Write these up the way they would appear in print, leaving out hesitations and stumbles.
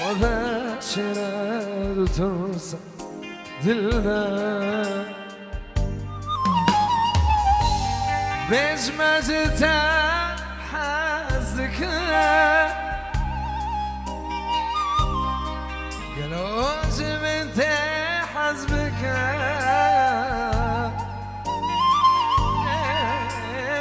وبشر ترسى دلنا بجمجت حزك قلوج من حزبك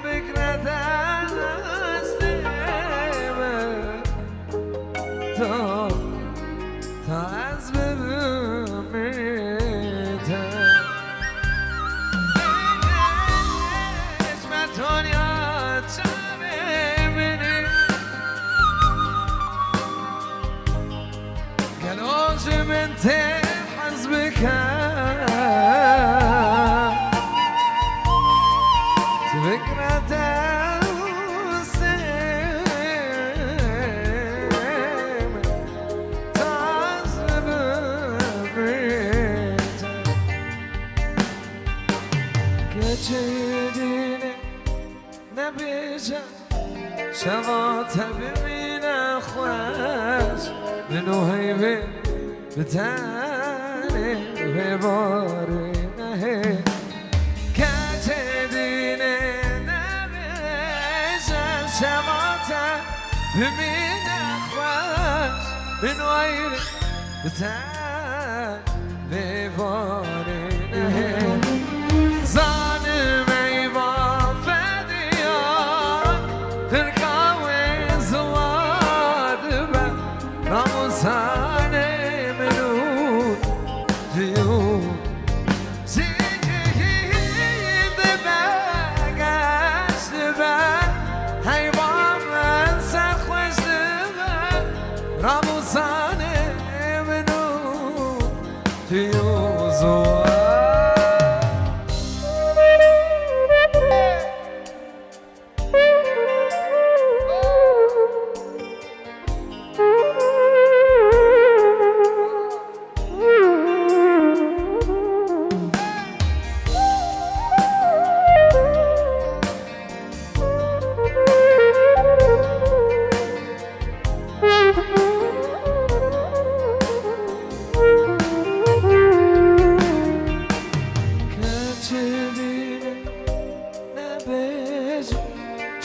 بكرة استيمة تعزب بميتة اجمتون يا تشابيني قلوج من حزبك فكرة السيم تعزب بميتة كتشيديني نبيجة شغلت بمين أخواش من وهيبي بتاني في بورينا هي كتشيديني نبيجة شغلت بمين أخواش من وهيبي بتاني في بورينا هي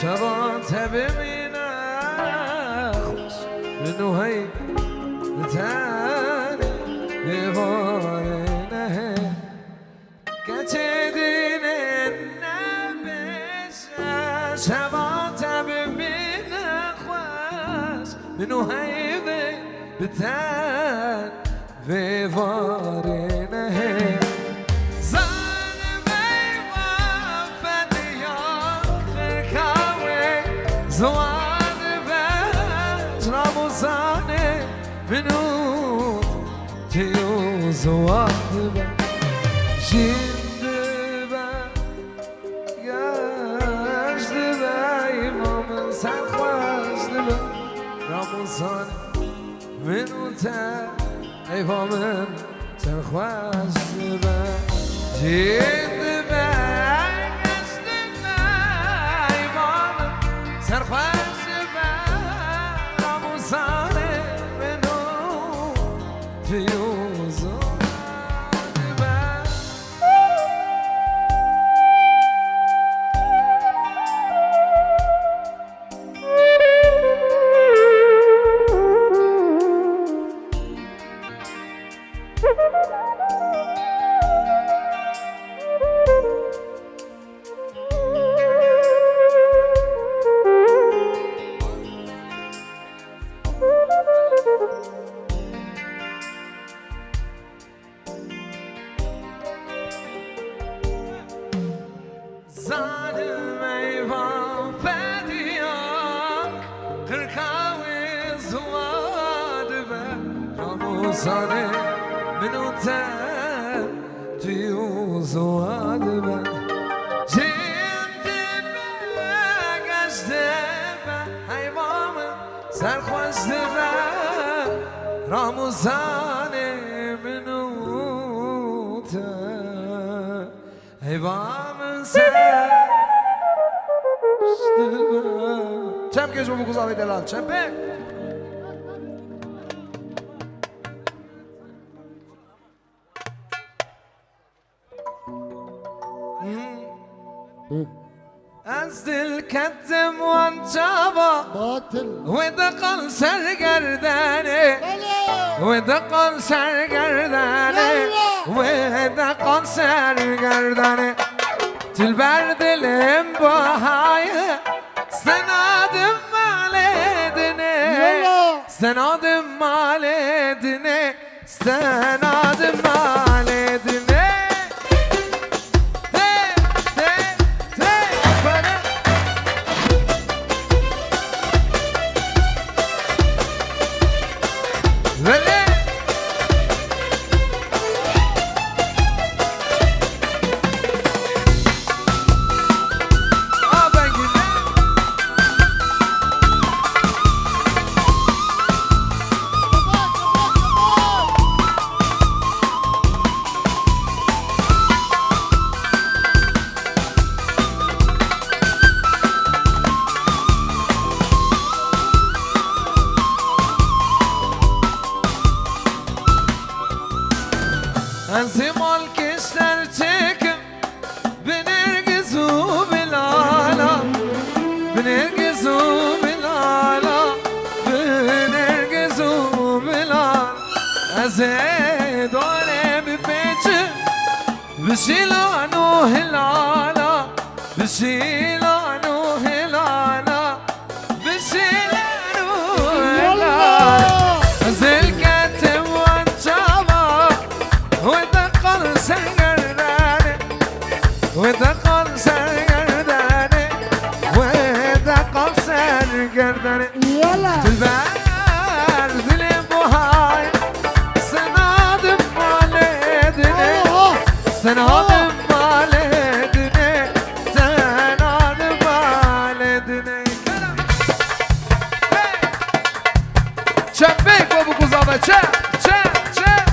شبانت بمين أخوش منو هي بتاني بغورينا هي كتدين النبش شبانت بمين أخوش منو هي بتاني بغورينا هي زوان بجرى مصاني بنوت تيو زوان جند بجاش دبا إمام سرخواش دبا رمضان بنوت إمام سرخواش دبا جند بجاش دبا إمام سرخواش دبا رمضان بنوت تيو Zalim eyvah fediyak Kırkavi zuvadı be Ramuzane minute Diyu zuvadı be Şimdi be geçti be Hayvamı serhoştu be Ramuzane minute Hayvamı Čem kežu mu kuzavi delal, čempe? كتم وانجابا باطل ودقل سرگرداني ودقل سرگرداني ودقل سرگرداني تلبر دلم باهاي سنادم مالدني سنادم مالدني سنادم مالدني انزمال كشتر çekim بنرقزو بالعلا بنرقزو بالعلا بنرقزو بالعلا ازيد وانا ببيتي بشيلانو هلالا بشيلانو هلالا بشيلانو هلالا ازيل كاتم وانجابا ودقل سرگرداني ودقل سرگرداني ودقل سرگرداني تلبر دلم بهاي سنادم مالدني سنادم مالدني سنادم مالدني شبيك وابو قزابة شب شب شب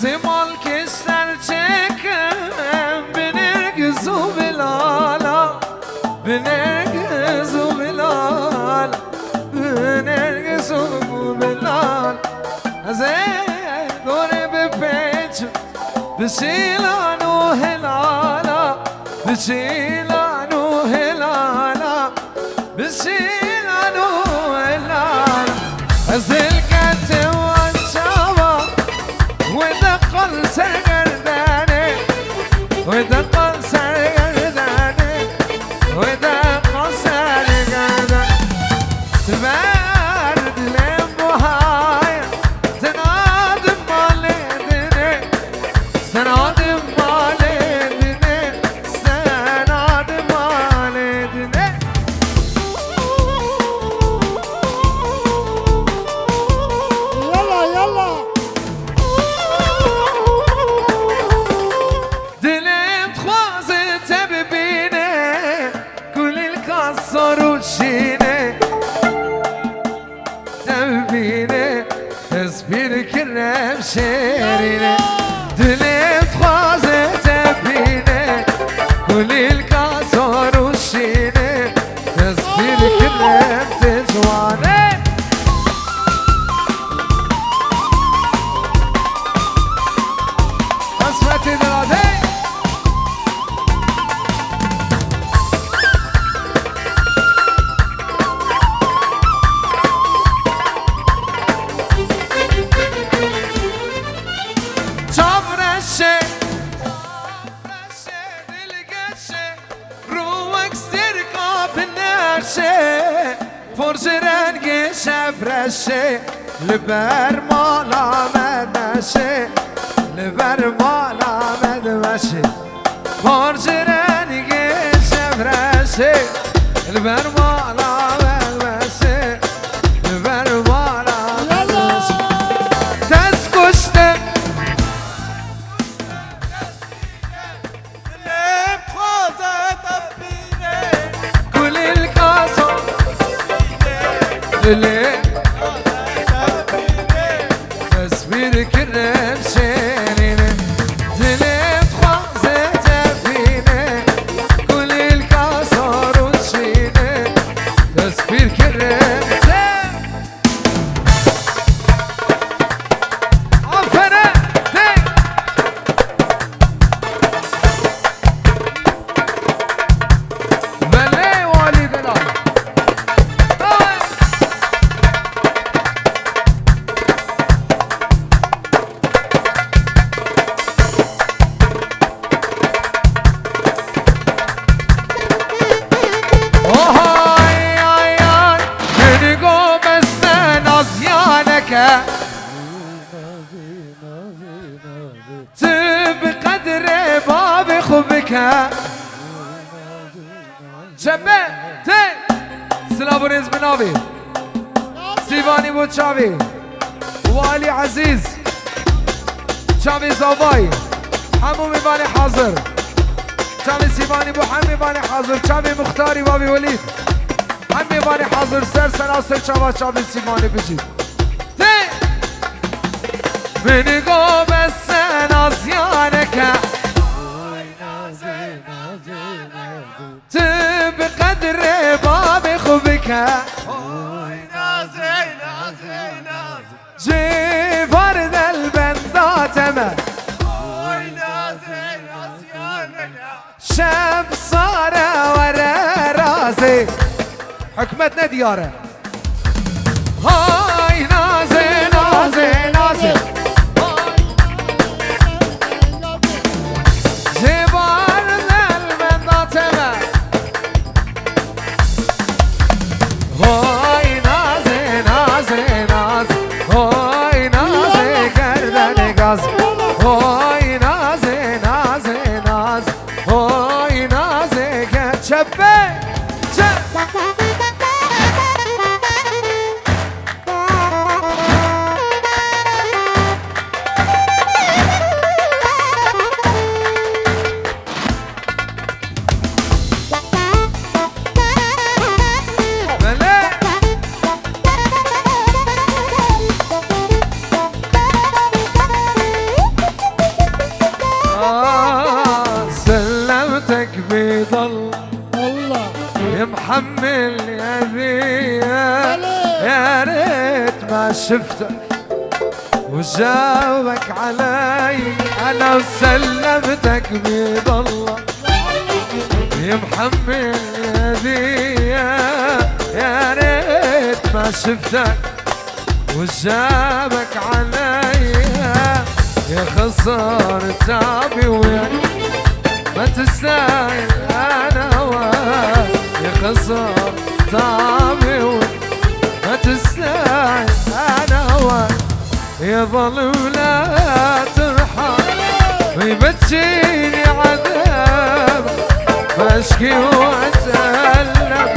زمال كشتر çekim بنرقزو بالعلا بنرقزو بالعلا بنرقزو بالعلا زين دوري ببيتشو بشيلانو هلالا بشيلانو هلالا بشيلانو هلالا زين كاتم وانشابا ودقل سرگرداني ودقل سرگرداني ودقل سرگرداني تبر دلم بهاي سنادم مالدني سنادم مالدني سنادم مالدني صاروشيني تبيني تصبير كرم شيريني دلت خوازه تبيني كل الكاساروشيني تصبير كرم تجواني اسمتي دلادي فرش رنگ شب رشه لبر مالا مدمشي لبر مالا مدمشي بارجران قيش فرشي لبر مالا مدمشي لبر مالا مدمشي تسكشتم كل القصر اللي تصبير كرم شيريني دلت خوزت فيني كل القصر وشيني تصبير كرم عفنا بلي والدنا بقدر باب خبك شبه تي سلابونيز بنابي سيفاني بو تشافي والي عزيز تشافي زوباي حمو ميباني حاضر تشافي سيفاني بو حمو ميباني حاضر تشافي مختاري بابي وليد حمو ميباني حاضر سر سناسر تشافي سيفاني بجي تي من قوم السناس يانك بقدر باب خبك جي فرد البندات ما شاب صار ورا راسي حكمتنا دياره هاي نازي نازي نازي جبار البندات ما هاي نازي نازي نازي هاي نازي كردن غاز هاي نازي نازي نازي هاي نازي كتشبه سلمتك بيض الله محمل يا يا ريت ما شفتك وجاوبك علي انا وسلمتك بيض الله يا محمل يا ريت ما شفتك وجابك علي يا خسارة تعبي وياك ما تستاهل انا هواك يا خسارة تعبي وياك ما تستاهل انا هواك يا ظلم لا ترحم ويبتشيني عذاب بشكي واتألم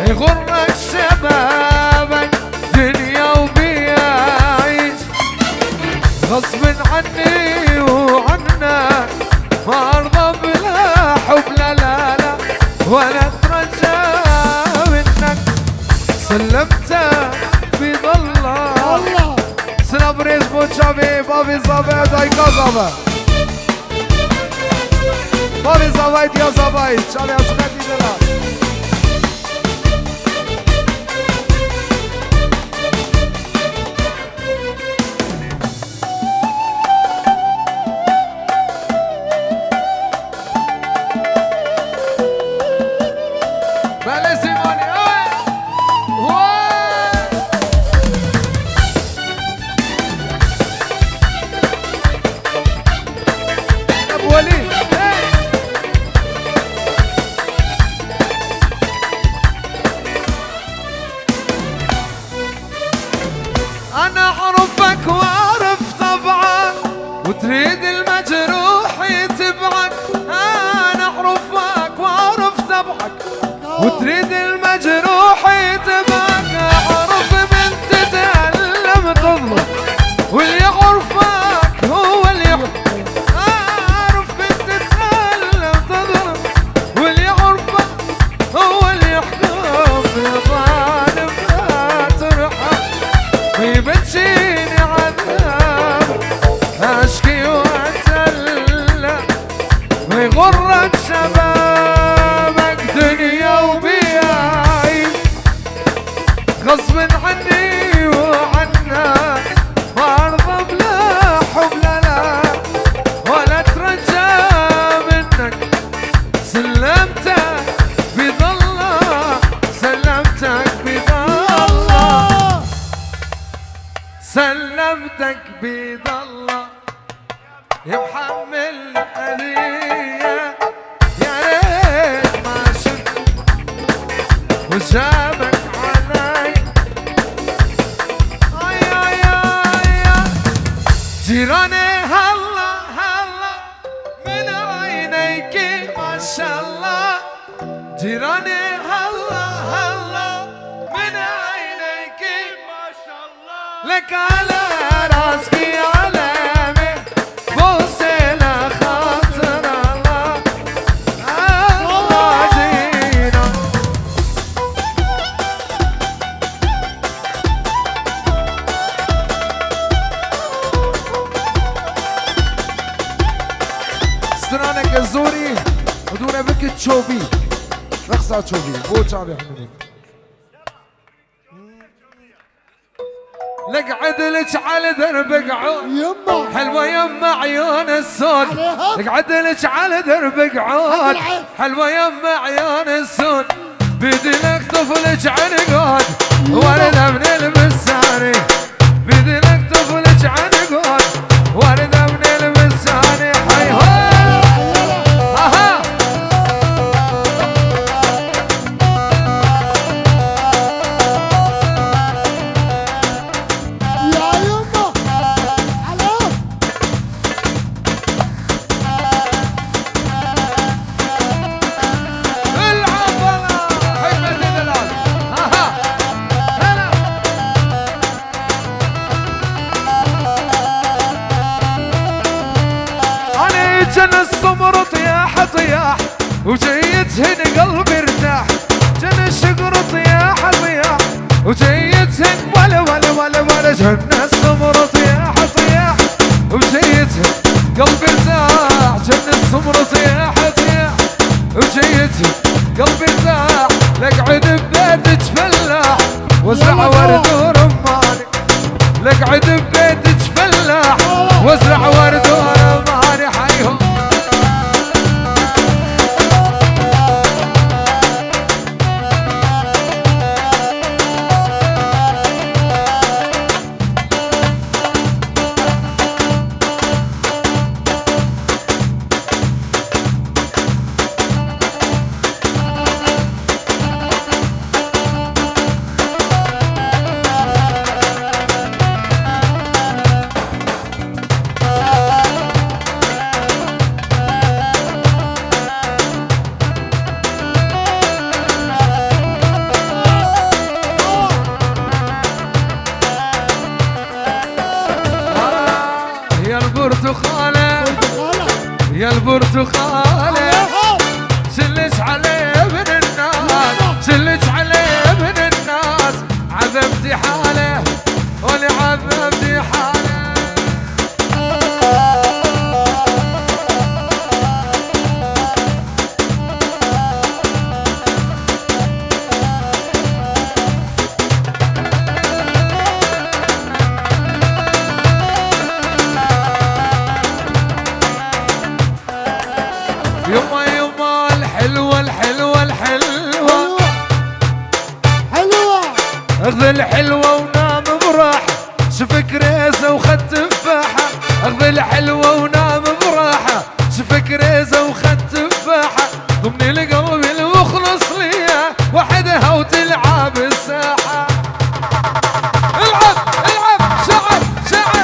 يغرك شبابك دنيا وبيعيش غصب عني وعنك ما ارضى بلا حب لا لا لا ولا اترجى منك سلمتك بيض الله سلابريز بوتشافي بابي زابي دايكا زابي بابي زابي ديا زابي شافي اسكتي دلا وتريد المجروح يتبعك، انا اعرفك واعرف تبعك. وتريد المجروح يتبعك، اعرف من تتألم تظلم، واللي يعرفك هو اللي يحكم. اعرف من تتألم تظلم، واللي يعرفك هو اللي يحكم. يا ظالم لا ترحم، ويبتشيني عذاب اشكي واتألم، ويغرك شبابك دنيا وبياي، غصب عني وعنك ما ارضى بلا حب لا ولا اترجى منك. سلمتك بيد الله، سلمتك بيد الله، سلمتك بيد الله. يا محمل أذية يا ريت ما شفت وجابك علي. جيراني هلا هلا من عينيك ما شاء الله. جيراني هلا هلا من عينيك ما شاء الله. لك على راسك علامة بوسي لخاطر الله. الله جينا سترانك الزوري ودونا بك تشوفي رقصة تشوفي بو شعبي حمدي. لك عدلك على دربك عود يما حلوة يما عيون السود. لك عدلك على دربك عود حلوة يما عيون السود. بدلك طفلك عنقود وردة من البساني. بدلك طفلك عنقود وردة من البساني. حي هو جن السمر طياح طياح وجيتهن قلبي ارتاح. جن الشقر طياح طياح وجيتهن ولا ولا ولا ولا. جن السمر طياح طياح وجيتهن قلبي ارتاح. جن السمر طياح طياح وجيتهن قلبي ارتاح. لقعد ببيتك فلاح وازرع ورد ورماني. لقعد ببيتك فلاح وازرع ورد ورماني. حيهم يا البرتقالة شلت عليه من الناس. شلت عليه من الناس. عذبتي حاله ولي عذبتي حاله. يما يما الحلوة الحلوة الحلوة حلوة. اخذ الحلوة ونام براحة. شفك ريزة وخد تفاحة. اخذ الحلوة ونام براحة. شفك ريزة وخد تفاحة. ضمني لقلبي المخلص ليا وحدها وتلعب الساحة. العب العب شعر شعر.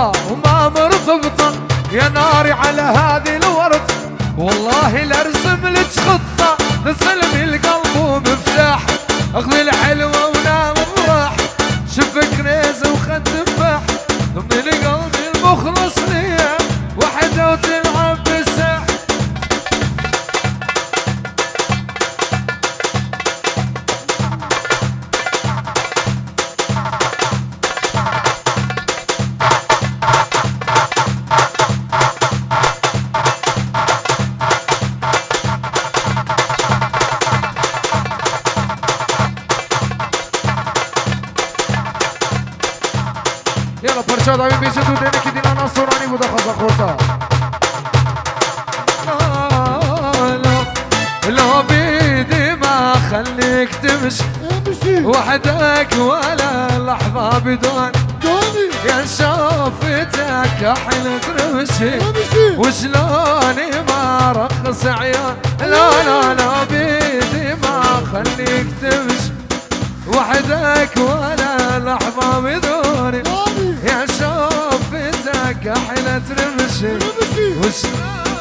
مرتبطة وما مرتبطة يا ناري على هذه الورد والله لارسم لك خطة تسلمي القلب ومفتاح اخذي الحلوة ونام براح شفك ريز وخد تفاح ضمن قلبي المخلص ليا وحدة وتلعب بالساح يلا برشاد عمي بيجدوا دينك دينا نصراني ودا خزا خورتا لا بيدي ما خليك تمشي امشي وحدك ولا لحظة بدون دوني يا شوفتك احلى ترمشي امشي وشلوني ما رخص عيون لا بيدي ما خليك تمشي وحدك ولا لحظة بدوني دوني يا شوفتك احلى ترمشي امشي وشلوني